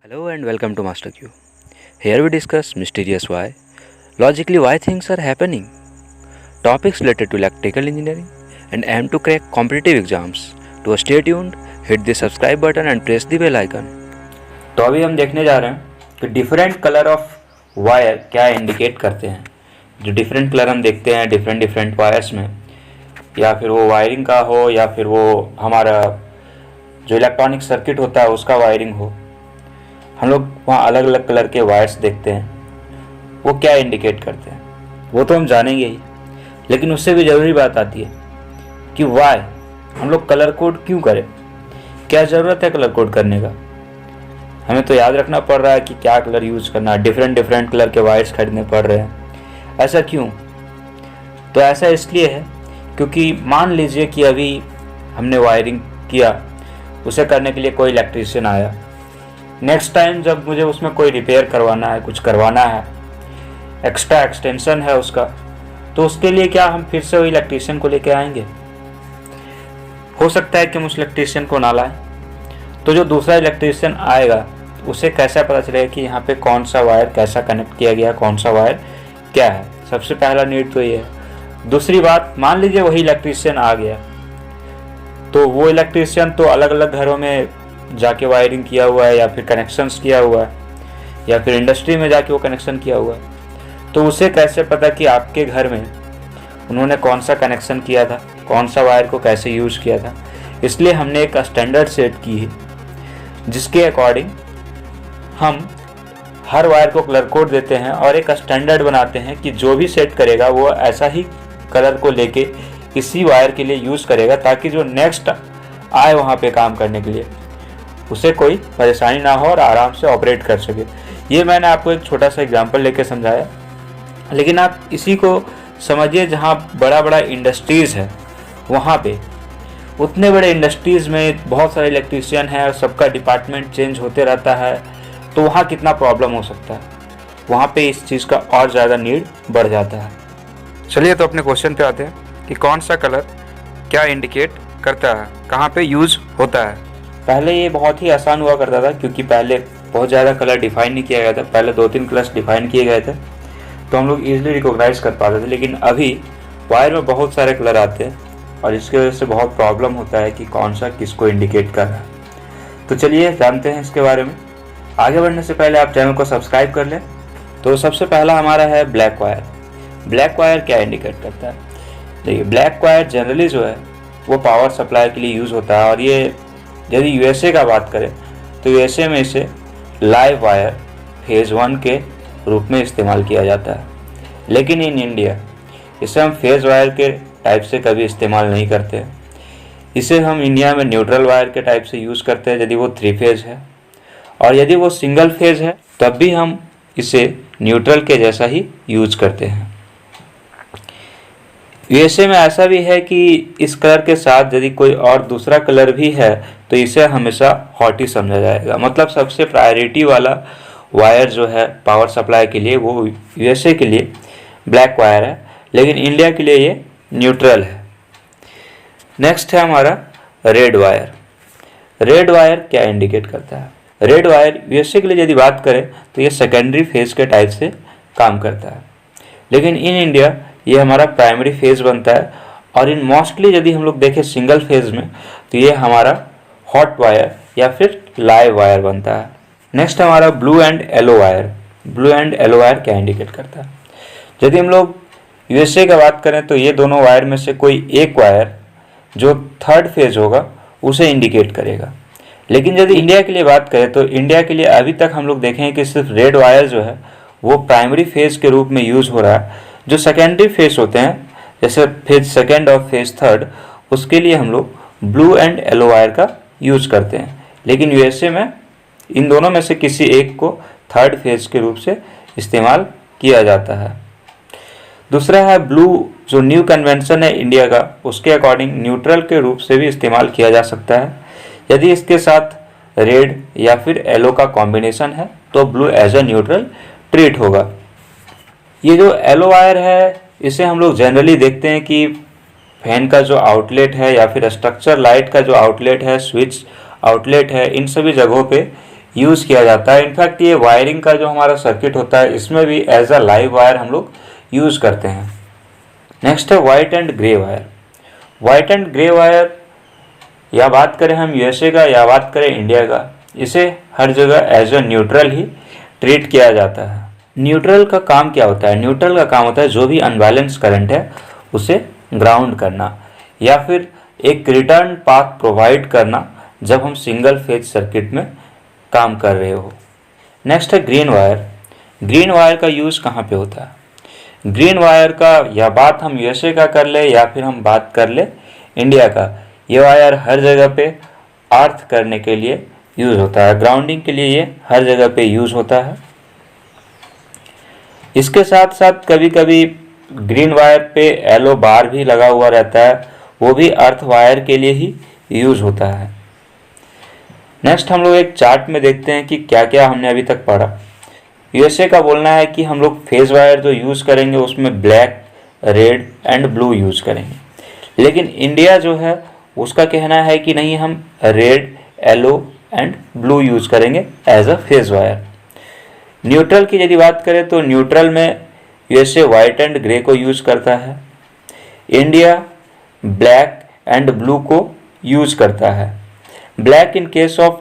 Hello and welcome to Master Q. Here we discuss mysterious why, logically why things are happening, topics related to electrical engineering, and aim to crack competitive exams. To stay tuned, hit the subscribe button and press the bell icon. तो अभी हम देखने जा रहे हैं कि different colour of wire क्या indicate करते हैं। जो डिफरेंट कलर हम देखते हैं डिफरेंट वायर्स में, या फिर वो वायरिंग का हो या फिर वो हमारा जो इलेक्ट्रॉनिक सर्किट होता है उसका वायरिंग हो, हम लोग वहाँ अलग अलग कलर के वायर्स देखते हैं। वो क्या इंडिकेट करते हैं वो तो हम जानेंगे ही, लेकिन उससे भी ज़रूरी बात आती है कि वाई हम लोग कलर कोड क्यों करें, क्या ज़रूरत है कलर कोड करने का। हमें तो याद रखना पड़ रहा है कि क्या कलर यूज़ करना है, डिफरेंट कलर के वायर्स खरीदने पड़ रहे हैं। ऐसा क्यों? तो ऐसा इसलिए है क्योंकि मान लीजिए कि अभी हमने वायरिंग किया, उसे करने के लिए कोई इलेक्ट्रीशियन आया। नेक्स्ट टाइम जब मुझे उसमें कोई रिपेयर करवाना है, कुछ करवाना है, एक्स्ट्रा एक्सटेंशन है उसका, तो उसके लिए क्या हम फिर से वही इलेक्ट्रीशियन को लेके आएंगे? हो सकता है कि हम उस इलेक्ट्रीशियन को ना लाएं। तो जो दूसरा इलेक्ट्रीशियन आएगा उसे कैसा पता चलेगा कि यहाँ पे कौन सा वायर कैसा कनेक्ट किया गया, कौन सा वायर क्या है? सबसे पहला नीड तो ये है। दूसरी बात, मान लीजिए वही इलेक्ट्रीशियन आ गया, तो वो इलेक्ट्रीशियन तो अलग अलग घरों में जाके वायरिंग किया हुआ है, या फिर कनेक्शंस किया हुआ है, या फिर इंडस्ट्री में जाके वो कनेक्शन किया हुआ है। तो उसे कैसे पता कि आपके घर में उन्होंने कौन सा कनेक्शन किया था, कौन सा वायर को कैसे यूज़ किया था? इसलिए हमने एक स्टैंडर्ड सेट की है जिसके अकॉर्डिंग हम हर वायर को कलर कोड देते हैं और एक स्टैंडर्ड बनाते हैं कि जो भी सेट करेगा वो ऐसा ही कलर को लेके इसी वायर के लिए यूज़ करेगा, ताकि जो नेक्स्ट आए वहाँ पे काम करने के लिए उसे कोई परेशानी ना हो और आराम से ऑपरेट कर सके। ये मैंने आपको एक छोटा सा एग्जांपल लेके समझाया, लेकिन आप इसी को समझिए जहाँ बड़ा इंडस्ट्रीज़ है, वहाँ पे उतने बड़े इंडस्ट्रीज़ में बहुत सारे इलेक्ट्रीशियन हैं और सबका डिपार्टमेंट चेंज होते रहता है, तो वहाँ कितना प्रॉब्लम हो सकता है। वहाँ पे इस चीज़ का और ज़्यादा नीड बढ़ जाता है। चलिए तो अपने क्वेश्चन पे आते हैं कि कौन सा कलर क्या इंडिकेट करता है, कहाँ पे यूज़ होता है। पहले ये बहुत ही आसान हुआ करता था, क्योंकि पहले बहुत ज़्यादा कलर डिफाइन नहीं किया गया था। पहले 2-3 कलर्स डिफाइन किए गए थे तो हम लोग ईजिली रिकॉग्नाइज कर पाते थे, लेकिन अभी वायर में बहुत सारे कलर आते हैं और इसकी वजह से बहुत प्रॉब्लम होता है कि कौन सा किसको इंडिकेट कर रहा है। तो चलिए जानते हैं इसके बारे में। आगे बढ़ने से पहले आप चैनल को सब्सक्राइब कर लें। तो सबसे पहला हमारा है ब्लैक वायर। ब्लैक वायर क्या इंडिकेट करता है? देखिए, ब्लैक वायर जनरली जो है वो पावर सप्लाई के लिए यूज़ होता है, और ये यदि यूएसए का बात करें तो यूएसए में इसे लाइव वायर फेज़ 1 के रूप में इस्तेमाल किया जाता है। लेकिन इन इंडिया इसे हम फेज़ वायर के टाइप से कभी इस्तेमाल नहीं करते। इसे हम इंडिया में न्यूट्रल वायर के टाइप से यूज़ करते हैं यदि वो 3 फेज़ है, और यदि वो सिंगल फेज़ है तब भी हम इसे न्यूट्रल के जैसा ही यूज करते हैं। यूएसए में ऐसा भी है कि इस कलर के साथ यदि कोई और दूसरा कलर भी है तो इसे हमेशा हॉट ही समझा जाएगा। मतलब सबसे प्रायोरिटी वाला वायर जो है पावर सप्लाई के लिए वो यूएसए के लिए ब्लैक वायर है, लेकिन इंडिया के लिए ये न्यूट्रल है। नेक्स्ट है हमारा रेड वायर। रेड वायर क्या इंडिकेट करता है? रेड वायर यूएसए के लिए यदि बात करें तो ये सेकेंडरी फेज के टाइप से काम करता है, लेकिन इन इंडिया ये हमारा प्राइमरी फेज बनता है। और इन मोस्टली यदि हम लोग देखें सिंगल फेज में तो ये हमारा हॉट वायर या फिर लाइव वायर बनता है। नेक्स्ट हमारा blue and yellow wire. Blue and yellow wire क्या इंडिकेट करता है? यदि हम लोग यूएसए का बात करें तो ये दोनों वायर में से कोई एक वायर जो थर्ड फेज होगा उसे इंडिकेट करेगा। लेकिन यदि इंडिया के लिए बात करें तो इंडिया के लिए अभी तक हम लोग देखें कि सिर्फ रेड वायर जो है वो प्राइमरी फेज के रूप में यूज़ हो रहा है। जो सेकेंडरी फेज होते हैं जैसे फेज सेकेंड और फेज थर्ड, उसके लिए हम लोग ब्लू एंड येलो वायर का यूज़ करते हैं। लेकिन यूएसए में इन दोनों में से किसी एक को थर्ड फेज के रूप से इस्तेमाल किया जाता है। दूसरा है ब्लू, जो न्यू कन्वेंशन है इंडिया का, उसके अकॉर्डिंग न्यूट्रल के रूप से भी इस्तेमाल किया जा सकता है। यदि इसके साथ रेड या फिर येलो का कॉम्बिनेशन है तो blue as a neutral treat होगा। ये जो येलो वायर है इसे हम लोग जनरली देखते हैं कि फैन का जो आउटलेट है या फिर स्ट्रक्चर लाइट का जो आउटलेट है, स्विच आउटलेट है, इन सभी जगहों पे यूज़ किया जाता है। इनफैक्ट ये वायरिंग का जो हमारा सर्किट होता है इसमें भी एज अ लाइव वायर हम लोग यूज़ करते हैं। नेक्स्ट है white and grey wire. White and grey wire या बात करें हम यूएसए का या बात करें इंडिया का, इसे हर जगह एज अ न्यूट्रल ही ट्रीट किया जाता है। न्यूट्रल का काम क्या होता है? न्यूट्रल का काम होता है जो भी अनबैलेंस करंट है उसे ग्राउंड करना या फिर एक रिटर्न पाथ प्रोवाइड करना जब हम सिंगल फेज सर्किट में काम कर रहे हो। नेक्स्ट है ग्रीन वायर। ग्रीन वायर का यूज़ कहाँ पे होता है? ग्रीन वायर का या बात हम यूएसए का कर ले या फिर हम बात कर ले इंडिया का, ये वायर हर जगह पे अर्थ करने के लिए यूज़ होता है, ग्राउंडिंग के लिए ये हर जगह पे यूज़ होता है। इसके साथ साथ कभी कभी ग्रीन वायर पे येलो बार भी लगा हुआ रहता है, वो भी अर्थ वायर के लिए ही यूज़ होता है। नेक्स्ट हम लोग एक चार्ट में देखते हैं कि क्या क्या हमने अभी तक पढ़ा। यूएसए का बोलना है कि हम लोग फेज वायर जो यूज़ करेंगे उसमें black, red and blue use करेंगे, लेकिन इंडिया जो है उसका कहना है कि नहीं, हम red, yellow and blue use करेंगे as a phase wire. Neutral की यदि बात करें तो न्यूट्रल में यूएसए वाइट एंड ग्रे को यूज़ करता है, इंडिया ब्लैक एंड ब्लू को यूज़ करता है। Black in case of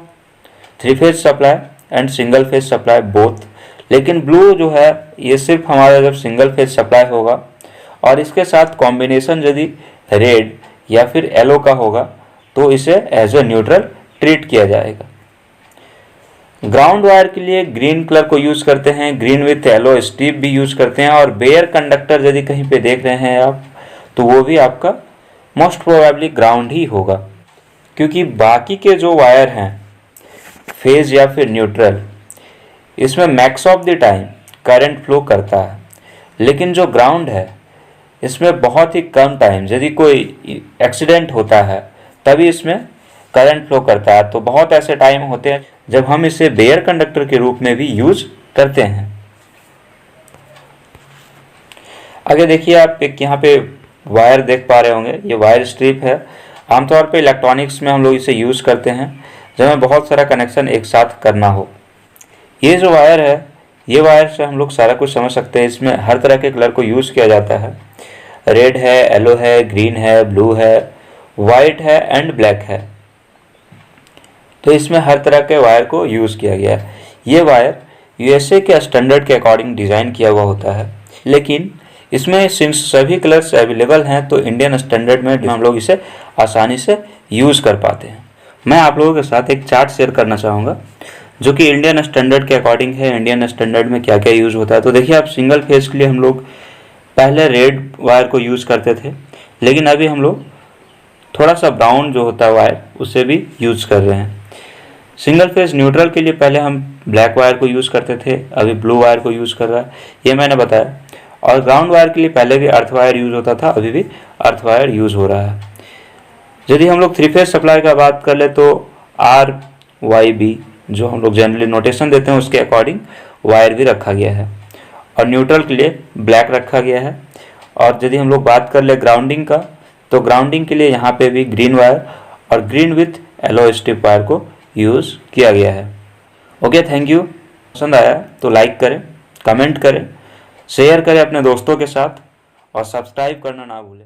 3 phase supply and single phase supply both, लेकिन ब्लू जो है ये सिर्फ हमारा जब सिंगल फेज सप्लाई होगा और इसके साथ कॉम्बिनेशन यदि रेड या फिर येलो का होगा तो इसे एज ए न्यूट्रल ट्रीट किया जाएगा। ग्राउंड वायर के लिए ग्रीन कलर को यूज़ करते हैं, ग्रीन विथ येलो स्ट्रिप भी यूज़ करते हैं, और बेयर कंडक्टर यदि कहीं पे देख रहे हैं आप तो वो भी आपका मोस्ट प्रोबेबली ग्राउंड ही होगा, क्योंकि बाकी के जो वायर हैं फेज या फिर न्यूट्रल, इसमें max of the time current flow करता है, लेकिन जो ग्राउंड है इसमें बहुत ही कम टाइम, यदि कोई एक्सीडेंट होता है तभी इसमें करंट फ्लो करता है। तो बहुत ऐसे टाइम होते हैं जब हम इसे बेयर कंडक्टर के रूप में भी यूज करते हैं। आगे देखिए, आप एक यहाँ पे वायर देख पा रहे होंगे, ये वायर स्ट्रिप है। आमतौर पे इलेक्ट्रॉनिक्स में हम लोग इसे यूज़ करते हैं जब हमें बहुत सारा कनेक्शन एक साथ करना हो। ये जो वायर है, ये वायर से हम लोग सारा कुछ समझ सकते हैं। इसमें हर तरह के कलर को यूज़ किया जाता है, रेड है, येलो है, ग्रीन है, ब्लू है, वाइट है एंड ब्लैक है। तो इसमें हर तरह के वायर को यूज़ किया गया है। ये वायर यूएसए के स्टैंडर्ड के अकॉर्डिंग डिज़ाइन किया हुआ होता है, लेकिन इसमें सिंस सभी कलर्स अवेलेबल हैं तो इंडियन स्टैंडर्ड में हम लोग इसे आसानी से यूज़ कर पाते हैं। मैं आप लोगों के साथ एक चार्ट शेयर करना चाहूँगा जो कि इंडियन स्टैंडर्ड के अकॉर्डिंग है। इंडियन स्टैंडर्ड में क्या क्या यूज़ होता है, तो देखिए आप, सिंगल फेज के लिए हम लोग पहले रेड वायर को यूज़ करते थे, लेकिन अभी हम लोग थोड़ा सा ब्राउन जो होता है वायर उसे भी यूज़ कर रहे हैं। सिंगल फेज न्यूट्रल के लिए पहले हम ब्लैक वायर को यूज़ करते थे, अभी ब्लू वायर को यूज़ कर रहा है, ये मैंने बताया। और ग्राउंड वायर के लिए पहले भी अर्थ वायर यूज़ होता था, अभी भी अर्थ वायर यूज़ हो रहा है। यदि हम लोग 3 फेज सप्लाई का बात कर ले तो RYB जो हम लोग जनरली नोटेशन देते हैं उसके अकॉर्डिंग वायर भी रखा गया है, और न्यूट्रल के लिए ब्लैक रखा गया है। और यदि हम लोग बात कर ले ग्राउंडिंग का, तो ग्राउंडिंग के लिए यहाँ पे भी ग्रीन वायर और green with yellow strip wire को यूज़ किया गया है। Okay, thank you. पसंद आया तो लाइक करें, कमेंट करें, शेयर करें अपने दोस्तों के साथ और सब्सक्राइब करना ना भूलें।